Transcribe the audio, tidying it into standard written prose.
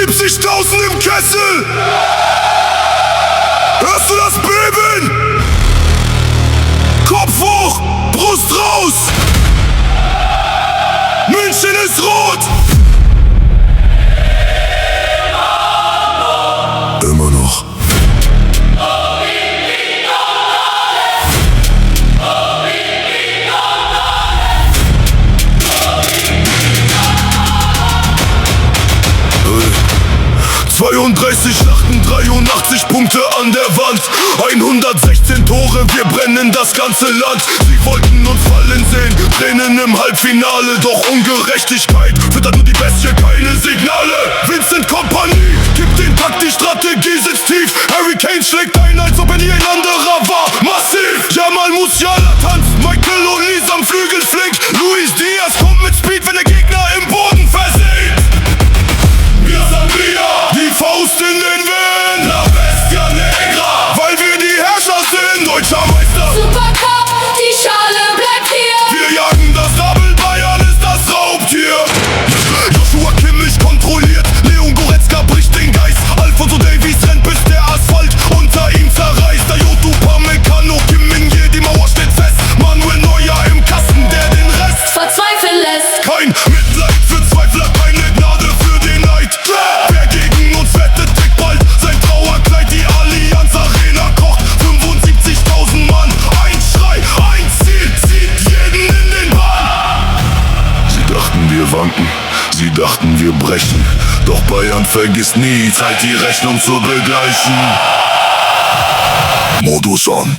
70.000 im Kessel. Hörst du das Beben? Kopf hoch, Brust raus. München ist rot. Immer noch. 32 Schlachten, 83 Punkte an der Wand, 116 Tore, wir brennen das ganze Land. Sie wollten uns fallen sehen, Tränen im Halbfinale, doch Ungerechtigkeit füttert nur die Bestie, keine Signale. Vincent Kompanie gibt den Takt, die Strategie sitzt tief. Harry Kane schlägt ein, als ob er nie ein anderer war, massiv. Jamal Musiala tanzt, Michael Olise am Flügel flinkt, Luis Diaz kommt mit Speed, wenn der Gegner im Boden versinkt. Wir Sangria, die Faust in den Wind, La Bestia Negra, weil wir die Herrscher sind, deutscher Meister. Supercup, die Schale bleibt hier. Wir jagen das Double, Bayern ist das Raubtier. Joshua Kimmich kontrolliert, Leon Goretzka bricht den Geist. Alfonso Davies rennt, bis der Asphalt unter ihm zerreißt. Ayotu Upamecano, Kim Min-jae, die Mauer steht fest. Manuel Neuer im Kasten, der den Rest Verzweifeln lässt. Kein Mitleid für Zweifler, keine Gnade für den Neid. Wer gegen uns wettet, trägt bald sein Trauerkleid. Die Allianz Arena kocht 75.000 Mann. Ein Schrei, ein Ziel, zieht jeden in den Bann. Sie dachten, wir wanken, sie dachten, wir brechen. Doch Bayern vergisst nie, Zeit die Rechnung zu begleichen. Modus on.